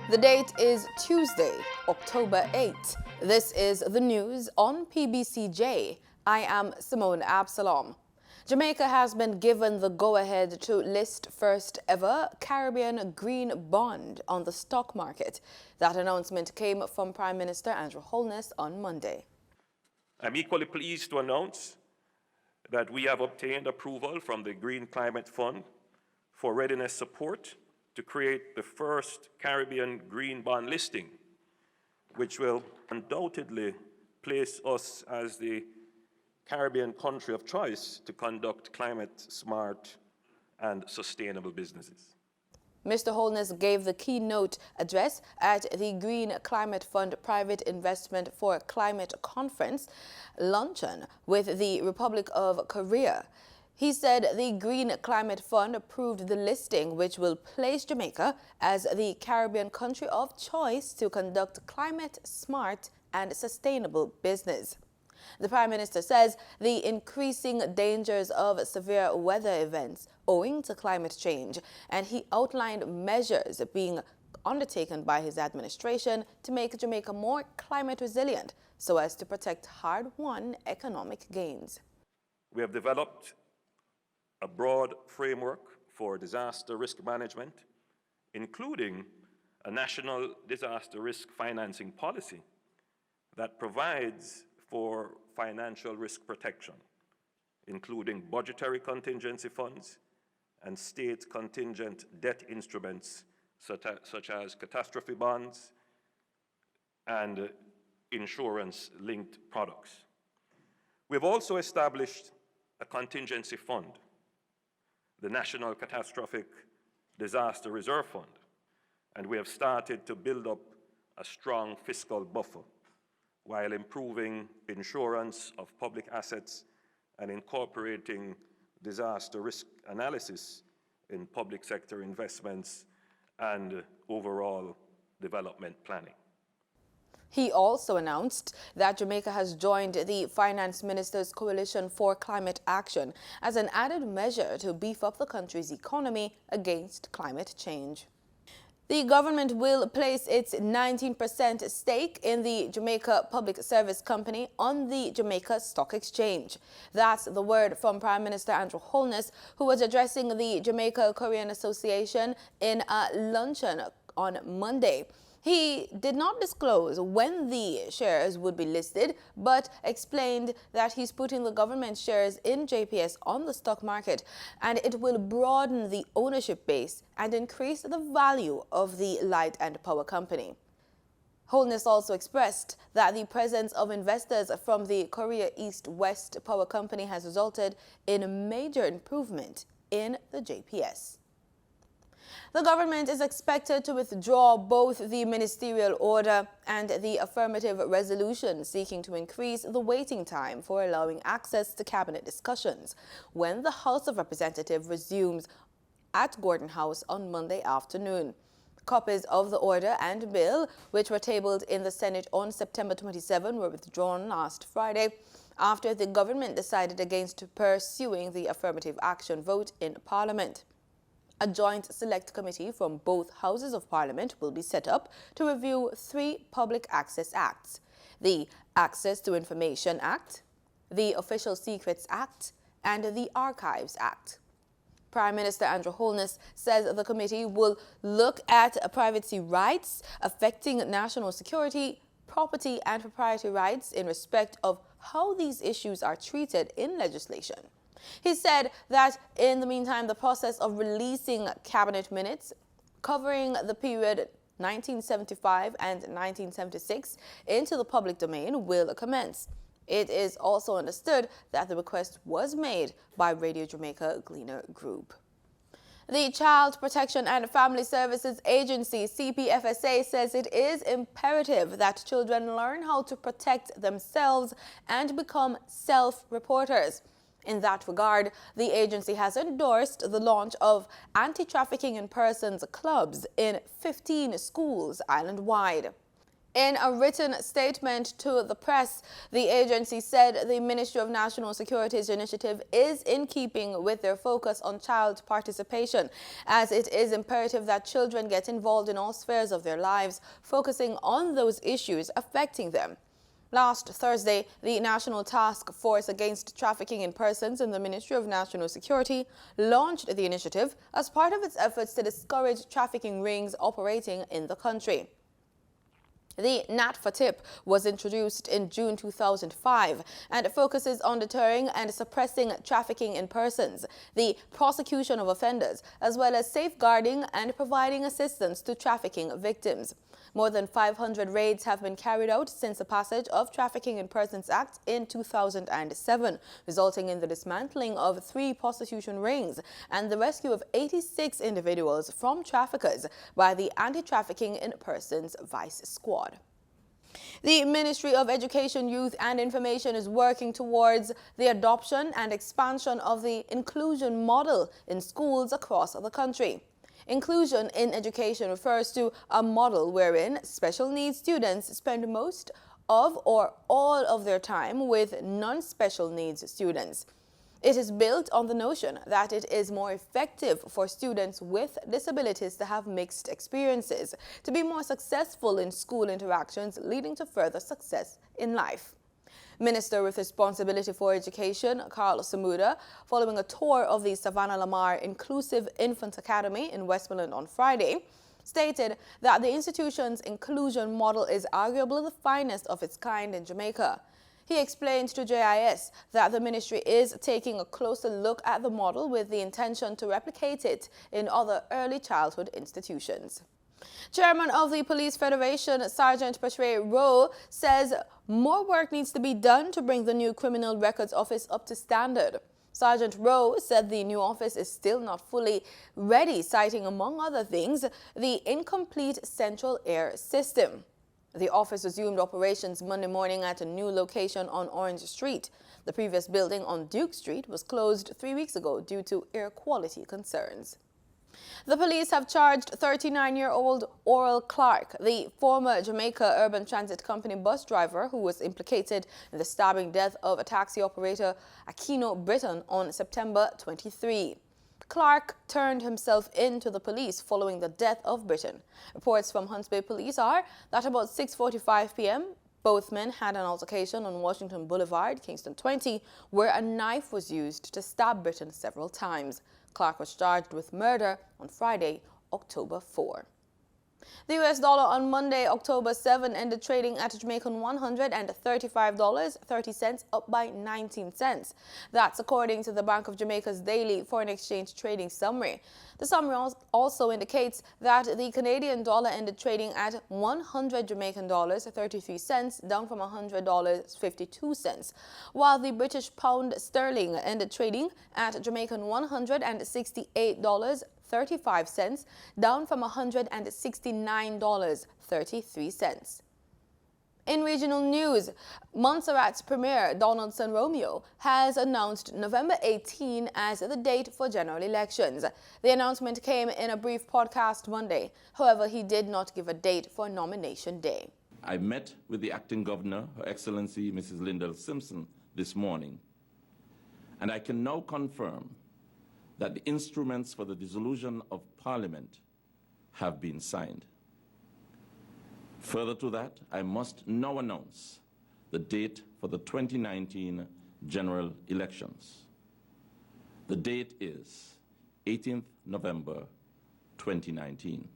The date is Tuesday, October 8th. This is the news on PBCJ. I am Simone Absalom. Jamaica has been given the go-ahead to list first ever Caribbean green bond on the stock market. That announcement came from Prime Minister Andrew Holness on Monday. I'm equally pleased to announce that we have obtained approval from the Green Climate Fund for readiness support to create the first Caribbean green bond listing, which will undoubtedly place us as the Caribbean country of choice to conduct climate-smart and sustainable businesses. Mr. Holness gave the keynote address at the Green Climate Fund Private Investment for Climate Conference luncheon with the Republic of Korea. He said the Green Climate Fund approved the listing, which will place Jamaica as the Caribbean country of choice to conduct climate-smart and sustainable business. The Prime Minister says the increasing dangers of severe weather events owing to climate change, and he outlined measures being undertaken by his administration to make Jamaica more climate resilient so as to protect hard-won economic gains. We have developed a broad framework for disaster risk management, including a national disaster risk financing policy that provides for financial risk protection, including budgetary contingency funds and state contingent debt instruments such as catastrophe bonds and insurance-linked products. We've also established a contingency fund, the National Catastrophic Disaster Reserve Fund, and we have started to build up a strong fiscal buffer while improving insurance of public assets and incorporating disaster risk analysis in public sector investments and overall development planning. He also announced that Jamaica has joined the Finance Minister's Coalition for Climate Action as an added measure to beef up the country's economy against climate change. The government will place its 19% stake in the Jamaica Public Service Company on the Jamaica Stock Exchange. That's the word from Prime Minister Andrew Holness, who was addressing the Jamaica Korean Association in a luncheon on Monday. He did not disclose when the shares would be listed, but explained that he's putting the government shares in JPS on the stock market, and it will broaden the ownership base and increase the value of the light and power company. Holness also expressed that the presence of investors from the Korea East-West Power Company has resulted in a major improvement in the JPS. The government is expected to withdraw both the ministerial order and the affirmative resolution seeking to increase the waiting time for allowing access to cabinet discussions when the House of Representatives resumes at Gordon House on Monday afternoon. Copies of the order and bill, which were tabled in the Senate on September 27, were withdrawn last Friday after the government decided against pursuing the affirmative action vote in Parliament. A joint select committee from both houses of Parliament will be set up to review 3 public access acts: the Access to Information Act, the Official Secrets Act, and the Archives Act. Prime Minister Andrew Holness says the committee will look at privacy rights affecting national security, property and proprietary rights in respect of how these issues are treated in legislation. He said that in the meantime, the process of releasing cabinet minutes covering the period 1975 and 1976 into the public domain will commence. It is also understood that the request was made by Radio Jamaica Gleaner Group. The Child Protection and Family Services Agency, CPFSA, says it is imperative that children learn how to protect themselves and become self-reporters. In that regard, the agency has endorsed the launch of anti-trafficking in persons clubs in 15 schools island-wide. In a written statement to the press, the agency said the Ministry of National Security's initiative is in keeping with their focus on child participation, as it is imperative that children get involved in all spheres of their lives, focusing on those issues affecting them. Last Thursday, the National Task Force Against Trafficking in Persons in the Ministry of National Security launched the initiative as part of its efforts to discourage trafficking rings operating in the country. The NATFA-TIP was introduced in June 2005 and focuses on deterring and suppressing trafficking in persons, the prosecution of offenders, as well as safeguarding and providing assistance to trafficking victims. More than 500 raids have been carried out since the passage of Trafficking in Persons Act in 2007, resulting in the dismantling of 3 prostitution rings and the rescue of 86 individuals from traffickers by the Anti-Trafficking in Persons Vice Squad. The Ministry of Education, Youth and Information is working towards the adoption and expansion of the inclusion model in schools across the country. Inclusion in education refers to a model wherein special needs students spend most of or all of their time with non-special needs students. It is built on the notion that it is more effective for students with disabilities to have mixed experiences, to be more successful in school interactions, leading to further success in life. Minister with responsibility for education, Carl Samuda, following a tour of the Savannah Lamar Inclusive Infant Academy in Westmoreland on Friday, stated that the institution's inclusion model is arguably the finest of its kind in Jamaica. He explained to JIS that the ministry is taking a closer look at the model with the intention to replicate it in other early childhood institutions. Chairman of the Police Federation, Sergeant Patrick Rowe, says more work needs to be done to bring the new Criminal Records Office up to standard. Sergeant Rowe said the new office is still not fully ready, citing, among other things, the incomplete central air system. The office resumed operations Monday morning at a new location on Orange Street. The previous building on Duke Street was closed 3 weeks ago due to air quality concerns. The police have charged 39-year-old Orel Clark, the former Jamaica Urban Transit Company bus driver who was implicated in the stabbing death of a taxi operator, Aquino Britton, on September 23. Clark turned himself in to the police following the death of Britton. Reports from Hunts Bay Police are that about 6:45 p.m., both men had an altercation on Washington Boulevard, Kingston 20, where a knife was used to stab Britton several times. Clark was charged with murder on Friday, October 4. The US dollar on Monday, October 7, ended trading at Jamaican $135.30, up by 19 cents. That's according to the Bank of Jamaica's daily foreign exchange trading summary. The summary also indicates that the Canadian dollar ended trading at 100 Jamaican dollars 33 cents, down from $100.52, while the British pound sterling ended trading at Jamaican $168.35, down from $169.33. In regional news, Montserrat's Premier, Donaldson Romeo, has announced November 18 as the date for general elections. The announcement came in a brief podcast Monday. However, he did not give a date for nomination day. I met with the acting governor, Her Excellency Mrs. Lyndall Simpson, this morning, and I can now confirm that the instruments for the dissolution of Parliament have been signed. Further to that, I must now announce the date for the 2019 general elections. The date is 18th November 2019.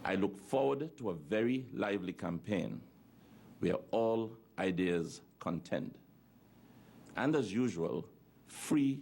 I look forward to a very lively campaign where all ideas contend. And as usual, free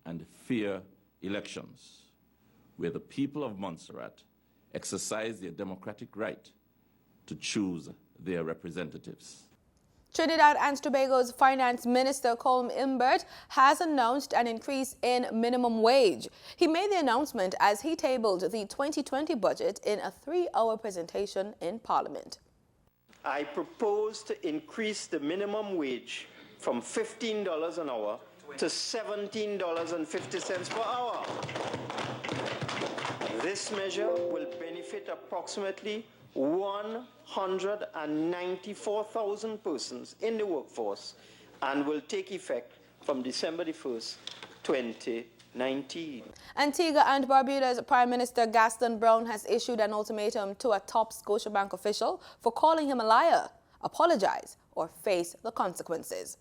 and fair elections, where the people of Montserrat exercise their democratic right to choose their representatives. Trinidad and Tobago's Finance Minister Colm Imbert has announced an increase in minimum wage. He made the announcement as he tabled the 2020 budget in a 3-hour presentation in Parliament. I propose to increase the minimum wage from $15 an hour to $17.50 per hour. This measure will benefit approximately 194,000 persons in the workforce and will take effect from December the 1st, 2019. Antigua and Barbuda's Prime Minister Gaston Brown has issued an ultimatum to a top Scotiabank official for calling him a liar, apologize, or face the consequences.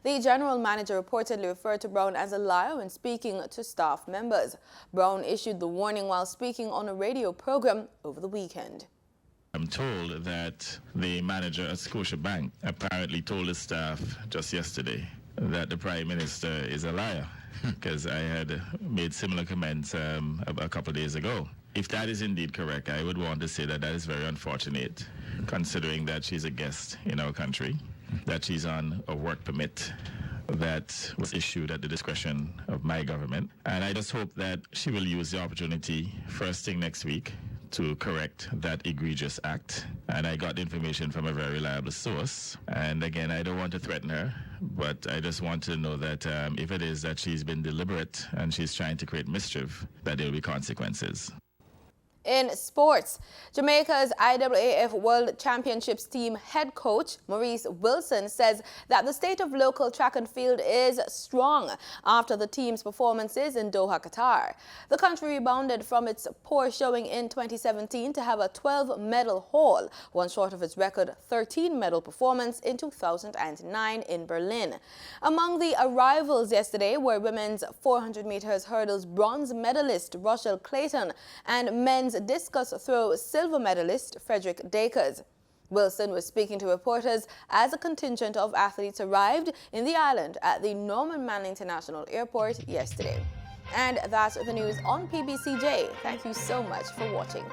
The general manager reportedly referred to Brown as a liar when speaking to staff members. Brown issued the warning while speaking on a radio program over the weekend. I'm told that the manager at Scotiabank apparently told his staff just yesterday that the Prime Minister is a liar, because I had made similar comments a couple of days ago. If that is indeed correct, I would want to say that that is very unfortunate, considering that she's a guest in our country, that she's on a work permit that was issued at the discretion of my government. And I just hope that she will use the opportunity first thing next week to correct that egregious act. And I got information from a very reliable source. And again, I don't want to threaten her, but I just want to know that if it is that she's been deliberate and she's trying to create mischief, that there will be consequences. In sports, Jamaica's IAAF World Championships team head coach Maurice Wilson says that the state of local track and field is strong after the team's performances in Doha, Qatar. The country rebounded from its poor showing in 2017 to have a 12-medal haul, one short of its record 13-medal performance in 2009 in Berlin. Among the arrivals yesterday were women's 400 meters hurdles bronze medalist Rochelle Clayton and men's discus throw silver medalist Frederick Dakers. Wilson was speaking to reporters as a contingent of athletes arrived in the island at the Norman Manley International Airport yesterday. And that's the news on PBCJ. Thank you so much for watching.